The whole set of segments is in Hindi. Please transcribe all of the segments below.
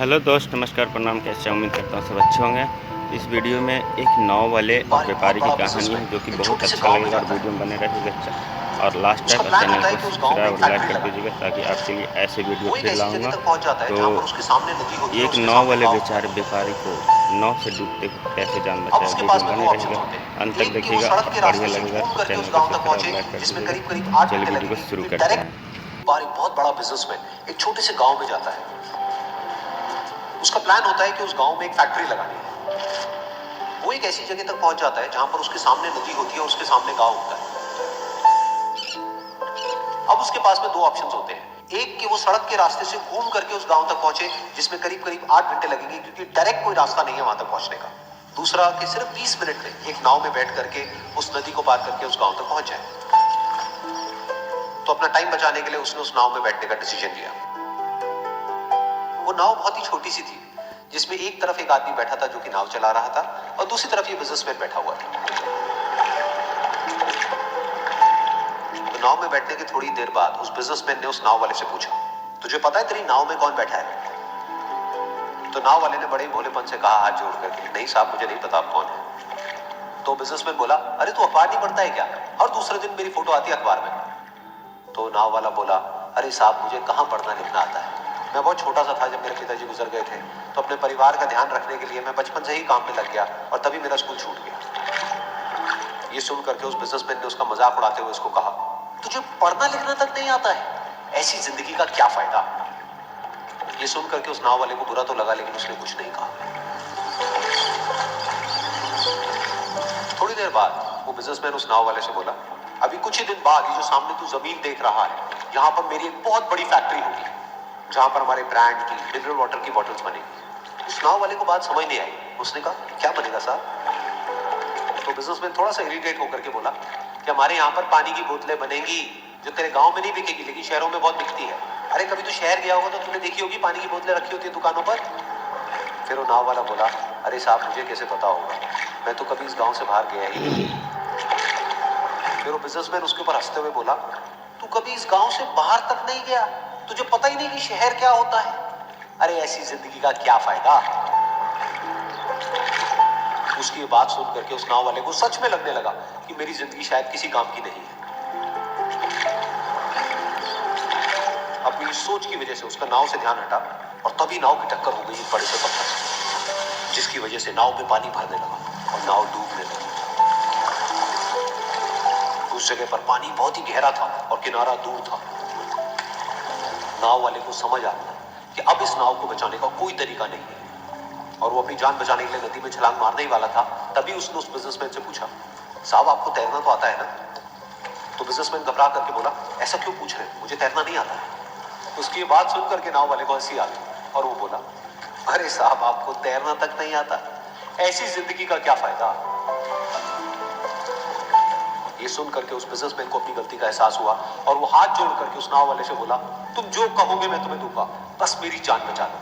हेलो दोस्त, नमस्कार, प्रणाम। कैसे हैं? उम्मीद करता हूँ सब अच्छे होंगे। इस वीडियो में एक नाव वाले और व्यापारी की कहानी है जो कि बहुत अच्छा लगेगा और वीडियो में बने रहेगा और लास्ट तक। और चैनल को सब्सक्राइब और लाइक कर दीजिएगा ताकि आपके लिए ऐसे वीडियो वो एक फिर ऐसी जगह लाऊंगा। तक पहुंच जाता है तो जहां पर उसके सामने नदी होती है, एक उसके नाव सामने वाले गाँव होता बेचारे है। व्यापारी को नाव से डूबते कैसे जान अब बचाया, उसके वीडियो पास में में बने दो ऑप्शंस रहेगा, होते हैं। अंत तक एक कि वो देखिएगा। सड़क के बढ़िया रास्ते से लगेगा घूम तो करके चैनल उस को गांव तक सब्सक्राइब पहुंचे, और लाइक कर जिसमें दीजिएगा। करीब करीब 8 चलिए घंटे वीडियो को लगेंगे, शुरू क्योंकि करते हैं। डायरेक्ट बार एक बहुत बड़ा बिजनेसमैन एक छोटे से गांव में जाता है। उसका प्लान होता है कि उस गांव में एक फैक्ट्री लगानी है। वो एक ऐसी जगह तक पहुंच जाता है जहां पर उसके सामने नदी होती है, उसके सामने गांव होता है। अब उसके पास में दो ऑप्शंस होते हैं। एक कि वो सड़क के रास्ते से घूम करके उस गांव तक पहुंचे, जिसमें करीब करीब 8 घंटे लगेंगे, क्योंकि डायरेक्ट कोई रास्ता नहीं है वहां तक पहुंचने का। दूसरा कि सिर्फ 20 मिनट में एक नाव में बैठ करके उस नदी को पार करके उस गांव तक पहुंच जाए। तो अपना टाइम बचाने के लिए उसने उस नाव में बैठने का डिसीजन लिया। वो नाव बहुत ही छोटी सी थी, जिसमें एक तरफ एक आदमी बैठा था जो कि नाव चला रहा था, और दूसरी तरफ ये बिजनेसमैन बैठा हुआ था। तो नाव में बैठने के थोड़ी देर बाद उस बिजनेसमैन ने उस नाव वाले से पूछा, तुझे पता है तेरी नाव में कौन बैठा है? तो नाव वाले ने बड़े भोलेपन से कहा हाथ जोड़ करके, नहीं साहब, मुझे नहीं पता आप कौन है। तो बिजनेसमैन बोला, अरे तू अखबार नहीं पढ़ता है क्या? हर दूसरे दिन मेरी फोटो आती है अखबार में। तो नाव वाला बोला, अरे साहब, मुझे कहाँ पढ़ना लिखना आता है। मैं बहुत छोटा सा था जब मेरे पिताजी गुजर गए थे, तो अपने परिवार का ध्यान रखने के लिए मैं बचपन से ही काम में लग गया, और तभी मेरा स्कूल छूट गया। ये सुन करके उस बिजनेसमैन ने उसका मजाक उड़ाते हुए उसको कहा, तुझे पढ़ना लिखना तक नहीं आता है, ऐसी जिंदगी का क्या फायदा? ये सुन करके उस नाव वाले को बुरा तो लगा, लेकिन उसने कुछ नहीं कहा। थोड़ी देर बाद वो बिजनेसमैन उस नाव वाले से बोला, अभी कुछ ही दिन बाद ये जो सामने तू जमीन देख रहा है, यहाँ पर मेरी एक बहुत बड़ी फैक्ट्री होगी, जहां पर हमारे ब्रांड की मिनरल वाटर की बॉटल्स बनेगी। उस नाव वाले को बात समझ नहीं आई। उसने कहा, क्या बनेगा साहब? तो बिजनेसमैन थोड़ा सा इरिटेट होकर के बोला कि हमारे यहाँ पर पानी की बोतलें बनेंगी, जो तेरे गांव में नहीं बिकेगी, लेकिन शहरों में बहुत बिकती है। अरे कभी तू शहर गया होगा तो तूने देखी होगी पानी की बोतलें रखी होती है दुकानों पर। फिर वो नाव वाला बोला, अरे साहब, मुझे कैसे पता होगा, मैं तो कभी इस गांव से बाहर गया ही नहीं। फिर वो बिजनेसमैन उसके ऊपर हंसते हुए बोला, तू कभी इस गांव से बाहर तक नहीं गया, तुझे पता ही नहीं कि शहर क्या होता है? अरे ऐसी जिंदगी का क्या फायदा? उसकी ये बात सुन करके उस नाव वाले को सच में लगने लगा कि मेरी जिंदगी शायद किसी काम की नहीं है। अपनी इस सोच की वजह से उसका नाव से ध्यान हटा, और तभी नाव की टक्कर हो गई एक बड़े से पत्थर से, जिसकी वजह से नाव में पानी भरने लगा और नाव डूबने लगी। उस जगह पर पानी बहुत ही गहरा था और किनारा दूर था। नाव वाले को समझ आ गया कि अब इस नाव को बचाने का कोई तरीका नहीं है, और वो अपनी जान बचाने के लिए नदी में छलांग मारने ही वाला था। तभी उसने उस बिजनेसमैन से पूछा, साहब आपको तैरना तो आता है ना? तो बिजनेसमैन घबरा करके बोला, ऐसा क्यों पूछ रहे हैं, मुझे तैरना नहीं आता है। उसकी बात सुन करके नाव वाले को हंसी आ गई, और वो बोला, अरे साहब, आपको तैरना तक नहीं आता, ऐसी जिंदगी का क्या फायदा? ये सुन करके उस बिजनेसमैन को अपनी गलती का एहसास हुआ, और वो हाथ जोड़ करके उस नाव वाले से बोला, तुम जो कहोगे मैं तुम्हें दूंगा, बस मेरी जान बचा लो।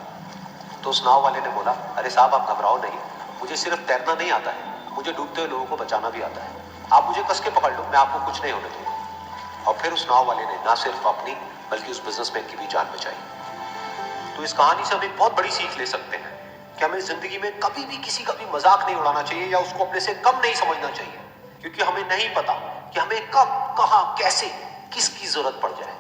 तो उस नाव वाले ने बोला, अरे साहब, आप घबराओ नहीं, मुझे सिर्फ तैरना नहीं आता है, मुझे डूबते हुए लोगों को बचाना भी आता है। आप मुझे कस के पकड़ लो, मैं आपको कुछ नहीं होने दूंगा। और फिर उस नाव वाले ने ना सिर्फ अपनी बल्कि उस बिजनेसमैन की भी जान बचाई। तो इस कहानी से हम एक बहुत बड़ी सीख ले सकते हैं कि हमें जिंदगी में कभी भी किसी का भी मजाक नहीं उड़ाना चाहिए, या उसको अपने से कम नहीं समझना चाहिए, क्योंकि हमें नहीं पता कि हमें कब, कहां, कैसे, किसकी जरूरत पड़ जाए।